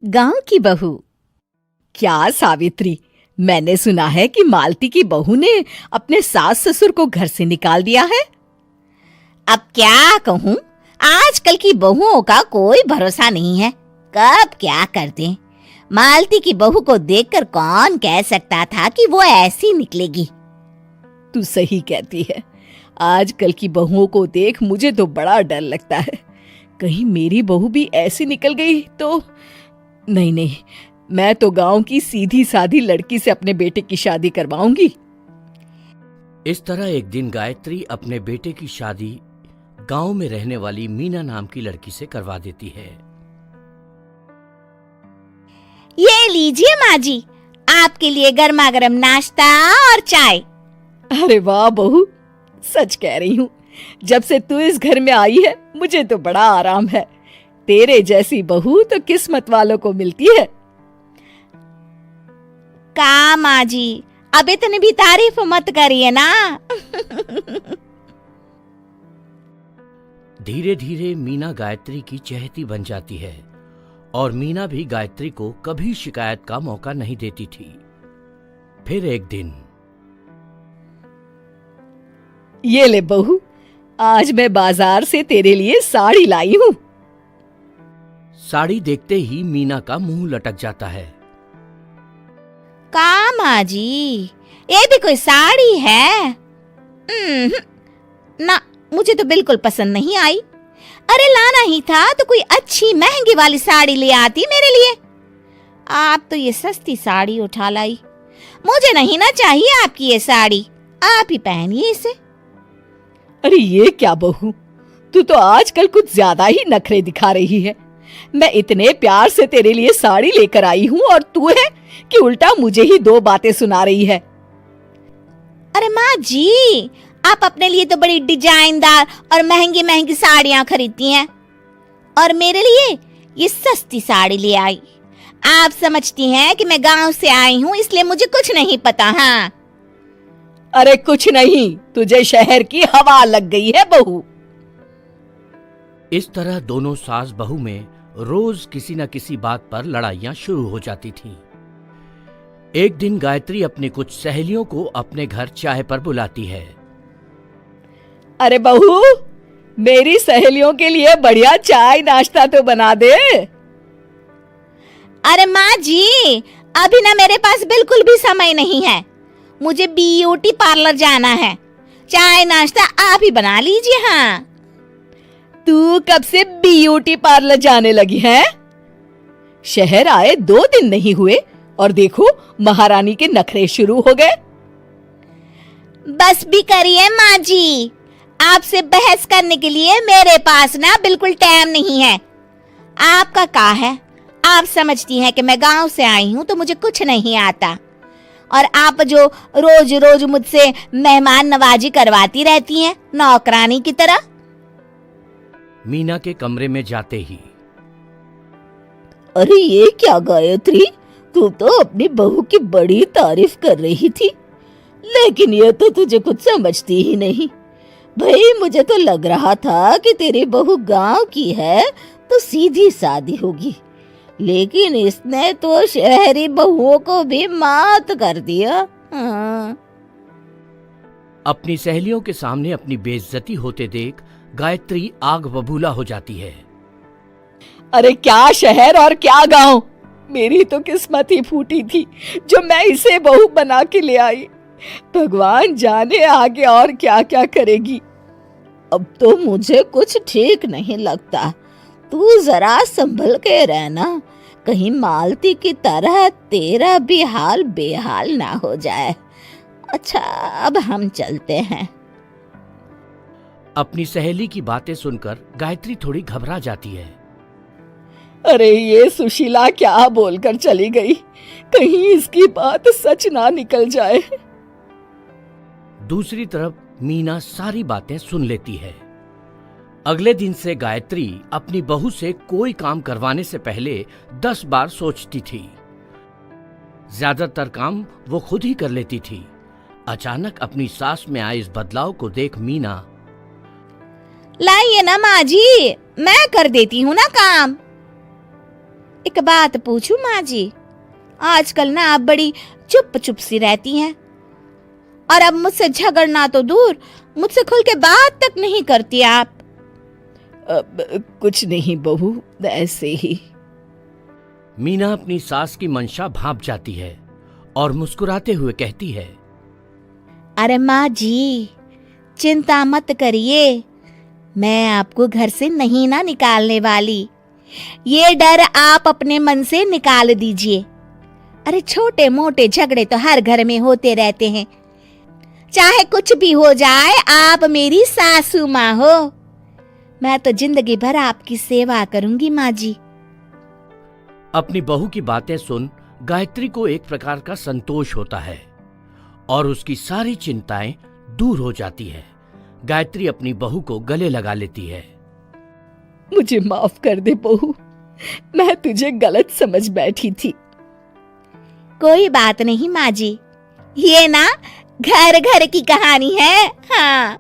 गांव की बहू। क्या सावित्री, मैंने सुना है कि मालती की बहू ने अपने सास ससुर को घर से निकाल दिया है। अब क्या कहूँ, आजकल की बहुओं का कोई भरोसा नहीं है, कब क्या कर दें। मालती की बहू को देखकर कौन कह सकता था कि वो ऐसी निकलेगी। तू सही कहती है, आजकल की बहुओं को देख मुझे तो बड़ा डर लगता है। कहीं मेरी बहू भी ऐसी निकल गई तो। नहीं, मैं तो गांव की सीधी सादी लड़की से अपने बेटे की शादी करवाऊंगी। इस तरह एक दिन गायत्री अपने बेटे की शादी गांव में रहने वाली मीना नाम की लड़की से करवा देती है। ये लीजिए माँ जी, आपके लिए गर्मा गर्म नाश्ता और चाय। अरे वाह बहू, सच कह रही हूँ, जब से तू इस घर में आई है मुझे तो बड़ा आराम है। तेरे जैसी बहू तो किस्मत वालों को मिलती है। का माँ जी, अब इतनी भी तारीफ मत करिए ना। धीरे धीरे मीना गायत्री की चहेती बन जाती है और मीना भी गायत्री को कभी शिकायत का मौका नहीं देती थी। फिर एक दिन, ये ले बहू, आज मैं बाजार से तेरे लिए साड़ी लाई हूँ। साड़ी देखते ही मीना का मुंह लटक जाता है। का माँ जी, ये भी कोई साड़ी है? ना, मुझे तो बिल्कुल पसंद नहीं आई। अरे लाना ही था तो कोई अच्छी महंगी वाली साड़ी ले आती मेरे लिए। आप तो ये सस्ती साड़ी उठा लाई। मुझे नहीं ना चाहिए आपकी ये साड़ी, आप ही पहनिए इसे। अरे ये क्या बहू, तू तो आजकल कुछ ज्यादा ही नखरे दिखा रही है। मैं इतने प्यार से तेरे लिए साड़ी लेकर आई हूँ और तू है कि उल्टा मुझे ही दो बातें सुना रही है। अरे माँ जी, आप अपने लिए तो बड़ी डिजाइनदार और महंगी महंगी साड़ियाँ खरीदती हैं और मेरे लिए ये सस्ती साड़ी ले आई। आप समझती हैं कि मैं गांव से आई हूँ इसलिए मुझे कुछ नहीं पता। हाँ, अरे कुछ नहीं, तुझे शहर की हवा लग गई है बहू। इस तरह दोनों सास बहू में रोज किसी न किसी बात पर लड़ाइयां शुरू हो जाती थीं। एक दिन गायत्री अपनी कुछ सहेलियों को अपने घर चाय पर बुलाती है। अरे बहू, मेरी सहेलियों के लिए बढ़िया चाय नाश्ता तो बना दे। अरे माँ जी, अभी ना मेरे पास बिल्कुल भी समय नहीं है, मुझे ब्यूटी पार्लर जाना है। चाय नाश्ता आप ही बना लीजिए। हाँ, तू कब से ब्यूटी पार्लर जाने लगी है? शहर आए 2 दिन नहीं हुए और देखो महारानी के नखरे शुरू हो गए। बस भी करिए माँ जी, आपसे बहस करने के लिए मेरे पास ना बिल्कुल टाइम नहीं है। आपका क्या है, आप समझती हैं कि मैं गांव से आई हूँ तो मुझे कुछ नहीं आता, और आप जो रोज रोज मुझसे मेहमान नवाजी करवाती रहती हैं नौकरानी की तरह। मीना के कमरे में जाते ही, अरे ये क्या गायत्री, तू तो अपनी बहू की बड़ी तारीफ कर रही थी, लेकिन ये तो तुझे कुछ समझती ही नहीं। भाई मुझे तो लग रहा था कि तेरी बहू गांव की है तो सीधी सादी होगी, लेकिन इसने तो शहरी बहुओं को भी मात कर दिया। हाँ। अपनी सहेलियों के सामने अपनी बेइज्जती होते देख गायत्री आग बबूला हो जाती है। अरे क्या शहर और क्या गांव, मेरी तो किस्मत ही फूटी थी जो मैं इसे बहू बना के ले आई। भगवान जाने आगे और क्या क्या करेगी। अब तो मुझे कुछ ठीक नहीं लगता। तू जरा संभल के रहना, कहीं मालती की तरह तेरा भी हाल बेहाल ना हो जाए। अच्छा, अब हम चलते हैं। अपनी सहेली की बातें सुनकर गायत्री थोड़ी घबरा जाती है। अरे ये सुशीला क्या बोलकर चली गई, कहीं इसकी बात सच ना निकल जाए। दूसरी तरफ मीना सारी बातें सुन लेती है। अगले दिन से गायत्री अपनी बहू से कोई काम करवाने से पहले 10 बार सोचती थी। ज्यादातर काम वो खुद ही कर लेती थी। अचानक अपनी सास में आए इस बदलाव को देख मीना, लाइए ना माँ जी, मैं कर देती हूँ ना काम। एक बात पूछूं माँ जी, आजकल ना आप बड़ी चुप चुप सी रहती हैं और अब मुझसे झगड़ना तो दूर, मुझसे खुल के बात तक नहीं करती आप। कुछ नहीं बहू, ऐसे ही। मीना अपनी सास की मंशा भांप जाती है और मुस्कुराते हुए कहती है, अरे माँ जी, चिंता मत करिए, मैं आपको घर से नहीं ना निकालने वाली। ये डर आप अपने मन से निकाल दीजिए। अरे छोटे मोटे झगड़े तो हर घर में होते रहते हैं, चाहे कुछ भी हो जाए, आप मेरी सासू माँ हो। मैं तो जिंदगी भर आपकी सेवा करूंगी माँ जी। अपनी बहू की बातें सुन गायत्री को एक प्रकार का संतोष होता है और उसकी सारी चिंताएं दूर हो जाती है। गायत्री अपनी बहू को गले लगा लेती है। मुझे माफ कर दे बहू, मैं तुझे गलत समझ बैठी थी। कोई बात नहीं माँ जी, ये ना घर घर की कहानी है। हाँ।